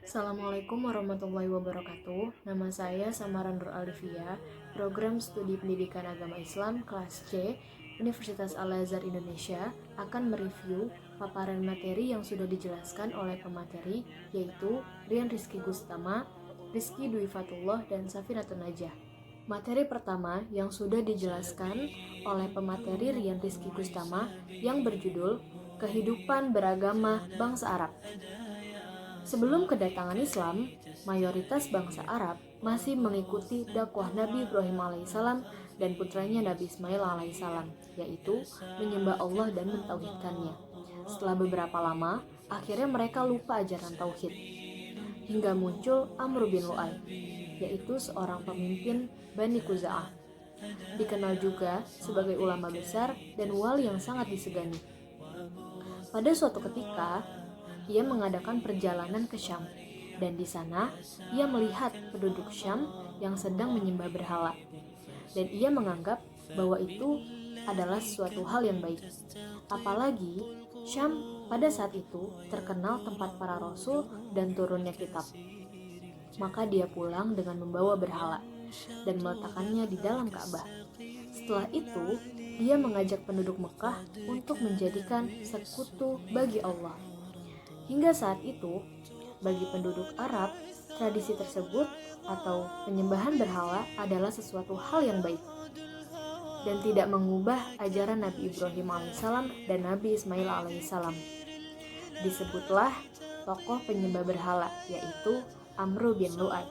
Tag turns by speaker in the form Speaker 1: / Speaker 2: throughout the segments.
Speaker 1: Assalamualaikum warahmatullahi wabarakatuh. Nama saya Samaran Nur Alifia, Program Studi Pendidikan Agama Islam kelas C, Universitas Al-Azhar Indonesia akan mereview paparan materi yang sudah dijelaskan oleh pemateri, yaitu Rian Rizky Gustama, Rizky Dwi Fatullah, dan Safinatun Najah. Materi pertama yang sudah dijelaskan oleh pemateri Rian Rizky Gustama yang berjudul Kehidupan Beragama Bangsa Arab. Sebelum kedatangan Islam, mayoritas bangsa Arab masih mengikuti dakwah Nabi Ibrahim alaihissalam dan putranya Nabi Ismail alaihissalam, yaitu menyembah Allah dan mentauhidkannya. Setelah beberapa lama, akhirnya mereka lupa ajaran tauhid. Hingga muncul Amr bin Lu'ay, yaitu seorang pemimpin Bani Khuza'ah. Dikenal juga sebagai ulama besar dan wali yang sangat disegani. Pada suatu ketika, ia mengadakan perjalanan ke Syam, dan di sana ia melihat penduduk Syam yang sedang menyembah berhala, dan ia menganggap bahwa itu adalah suatu hal yang baik. Apalagi Syam pada saat itu terkenal tempat para rasul dan turunnya kitab. Maka dia pulang dengan membawa berhala dan meletakkannya di dalam Ka'bah. Setelah itu, dia mengajak penduduk Mekah untuk menjadikan sekutu bagi Allah. Hingga saat itu, bagi penduduk Arab, tradisi tersebut atau penyembahan berhala adalah sesuatu hal yang baik dan tidak mengubah ajaran Nabi Ibrahim alaihissalam dan Nabi Ismail alaihissalam. Disebutlah tokoh penyembah berhala, yaitu Amr bin Lu'ay.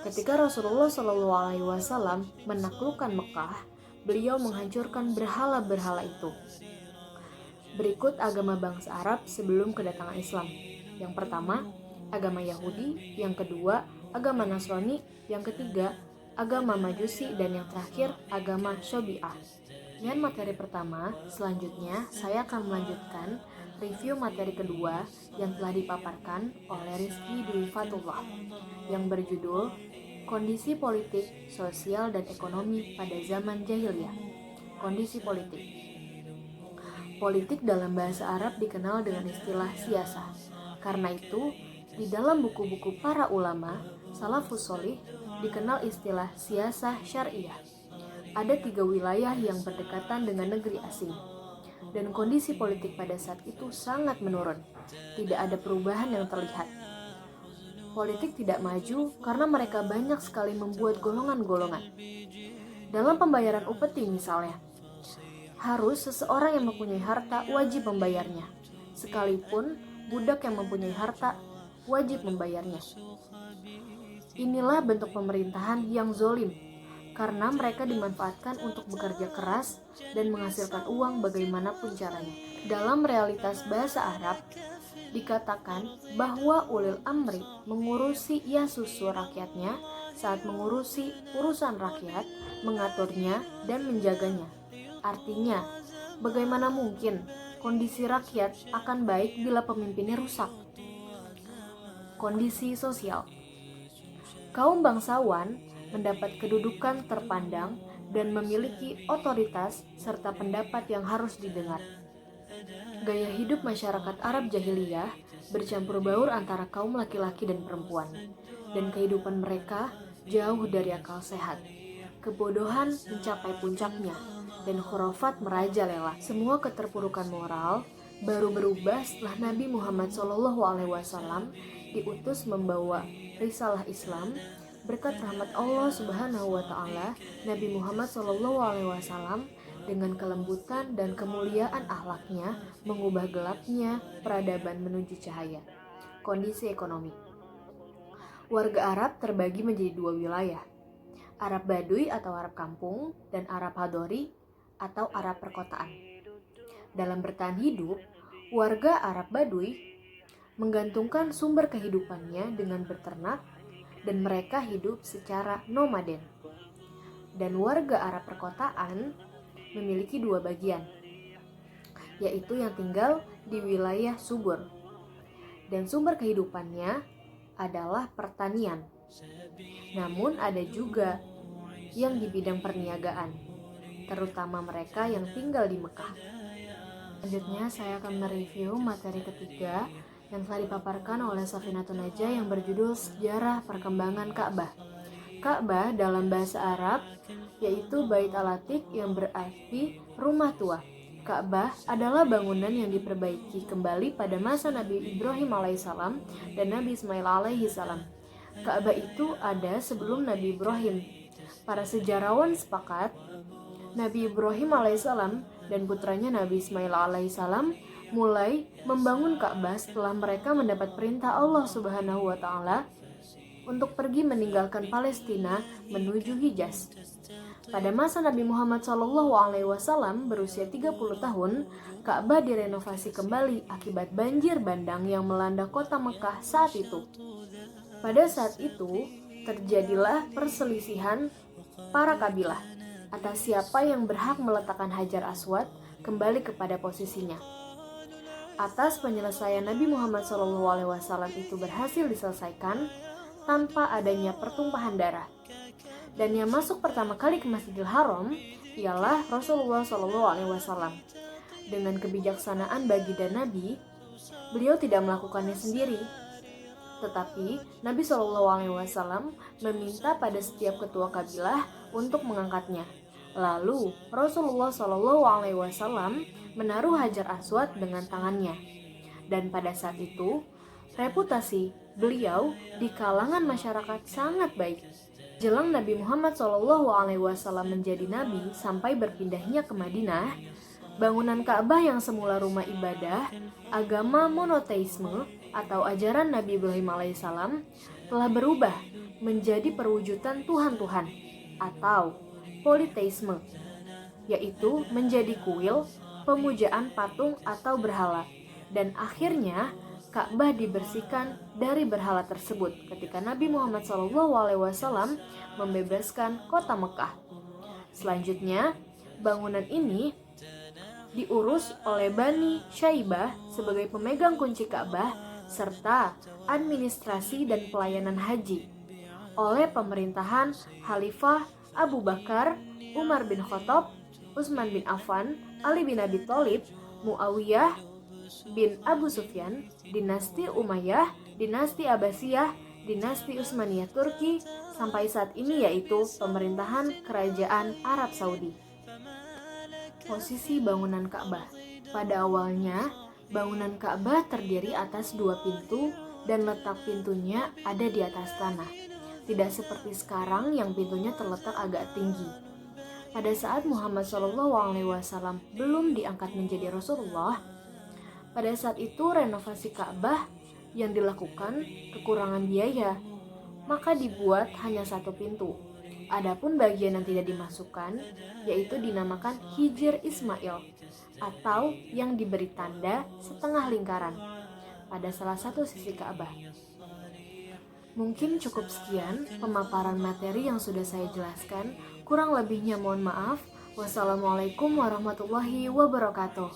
Speaker 1: Ketika Rasulullah SAW menaklukkan Mekah, beliau menghancurkan berhala-berhala itu. Berikut agama bangsa Arab sebelum kedatangan Islam. Yang pertama, agama Yahudi. Yang kedua, agama Nasrani. Yang ketiga, agama Majusi. Dan yang terakhir, agama Syabi'ah. Dengan materi pertama, selanjutnya saya akan melanjutkan review materi kedua yang telah dipaparkan oleh Rizky Dwi Fatullah yang berjudul Kondisi Politik, Sosial, dan Ekonomi pada Zaman Jahiliyah. Kondisi politik. Politik dalam bahasa Arab dikenal dengan istilah siyasah. Karena itu, di dalam buku-buku para ulama, salafus sholih dikenal istilah siyasah syariah. Ada 3 wilayah yang berdekatan dengan negeri asing. Dan kondisi politik pada saat itu sangat menurun. Tidak ada perubahan yang terlihat. Politik tidak maju karena mereka banyak sekali membuat golongan-golongan. Dalam pembayaran upeti misalnya, harus seseorang yang mempunyai harta wajib membayarnya, sekalipun budak yang mempunyai harta wajib membayarnya. Inilah bentuk pemerintahan yang zolim, karena mereka dimanfaatkan untuk bekerja keras dan menghasilkan uang bagaimanapun caranya. Dalam realitas bahasa Arab, dikatakan bahwa ulil amri mengurusi yasusu rakyatnya saat mengurusi urusan rakyat, mengaturnya dan menjaganya. Artinya, bagaimana mungkin kondisi rakyat akan baik bila pemimpinnya rusak? Kondisi sosial. Kaum bangsawan mendapat kedudukan terpandang dan memiliki otoritas serta pendapat yang harus didengar. Gaya hidup masyarakat Arab jahiliyah bercampur baur antara kaum laki-laki dan perempuan, dan kehidupan mereka jauh dari akal sehat. Kebodohan mencapai puncaknya, dan khurafat merajalela. Semua keterpurukan moral baru berubah setelah Nabi Muhammad SAW diutus membawa risalah Islam. Berkat rahmat Allah Subhanahu wa Ta'ala, Nabi Muhammad SAW dengan kelembutan dan kemuliaan akhlaknya mengubah gelapnya peradaban menuju cahaya. Kondisi ekonomi. Warga Arab terbagi menjadi 2 wilayah, Arab Baduy atau Arab kampung dan Arab Hadori atau Arab perkotaan. Dalam bertahan hidup, warga Arab Baduy menggantungkan sumber kehidupannya dengan berternak dan mereka hidup secara nomaden. Dan warga Arab perkotaan memiliki 2 bagian, yaitu yang tinggal di wilayah subur dan sumber kehidupannya adalah pertanian. Namun ada juga yang di bidang perniagaan, terutama mereka yang tinggal di Mekah. Selanjutnya saya akan mereview materi ketiga yang telah dipaparkan oleh Safinatun Najah yang berjudul Sejarah Perkembangan Ka'bah. Ka'bah dalam bahasa Arab yaitu Bait al-Atiq yang berarti rumah tua. Ka'bah adalah bangunan yang diperbaiki kembali pada masa Nabi Ibrahim alaihissalam dan Nabi Ismail alaihissalam. Ka'bah itu ada sebelum Nabi Ibrahim. Para sejarawan sepakat Nabi Ibrahim alaihissalam dan putranya Nabi Ismail alaihissalam mulai membangun Ka'bah setelah mereka mendapat perintah Allah Subhanahu wa taala untuk pergi meninggalkan Palestina menuju Hijaz. Pada masa Nabi Muhammad SAW berusia 30 tahun, Ka'bah direnovasi kembali akibat banjir bandang yang melanda kota Mekah saat itu. Pada saat itu, terjadilah perselisihan para kabilah atas siapa yang berhak meletakkan Hajar Aswad kembali kepada posisinya. Atas penyelesaian Nabi Muhammad SAW itu berhasil diselesaikan tanpa adanya pertumpahan darah. Dan yang masuk pertama kali ke Masjidil Haram ialah Rasulullah SAW. Dengan kebijaksanaan baginda Nabi, beliau tidak melakukannya sendiri. Tetapi Nabi SAW meminta pada setiap ketua kabilah untuk mengangkatnya. Lalu Rasulullah SAW menaruh Hajar Aswad dengan tangannya. Dan pada saat itu, reputasi beliau di kalangan masyarakat sangat baik. Jelang Nabi Muhammad SAW menjadi nabi sampai berpindahnya ke Madinah, bangunan Ka'bah yang semula rumah ibadah, agama monoteisme atau ajaran Nabi Ibrahim alaihissalam telah berubah menjadi perwujudan Tuhan-Tuhan atau politeisme, yaitu menjadi kuil, pemujaan patung atau berhala, dan akhirnya Ka'bah dibersihkan dari berhala tersebut ketika Nabi Muhammad SAW membebaskan kota Mekah. Selanjutnya, bangunan ini diurus oleh Bani Syaibah sebagai pemegang kunci Ka'bah serta administrasi dan pelayanan haji oleh pemerintahan Khalifah Abu Bakar, Umar bin Khattab, Utsman bin Affan, Ali bin Abi Thalib, Muawiyah bin Abu Sufyan, dinasti Umayyah, dinasti Abbasiyah, dinasti Utsmaniyah Turki, sampai saat ini yaitu pemerintahan Kerajaan Arab Saudi. Posisi bangunan Ka'bah. Pada awalnya, bangunan Ka'bah terdiri atas 2 pintu dan letak pintunya ada di atas tanah. Tidak seperti sekarang yang pintunya terletak agak tinggi. Pada saat Muhammad SAW belum diangkat menjadi Rasulullah, pada saat itu renovasi Ka'bah yang dilakukan kekurangan biaya, maka dibuat hanya 1 pintu. Adapun bagian yang tidak dimasukkan, yaitu dinamakan Hijr Ismail, atau yang diberi tanda setengah lingkaran pada salah satu sisi Ka'bah. Mungkin cukup sekian pemaparan materi yang sudah saya jelaskan. Kurang lebihnya mohon maaf. Wassalamualaikum warahmatullahi wabarakatuh.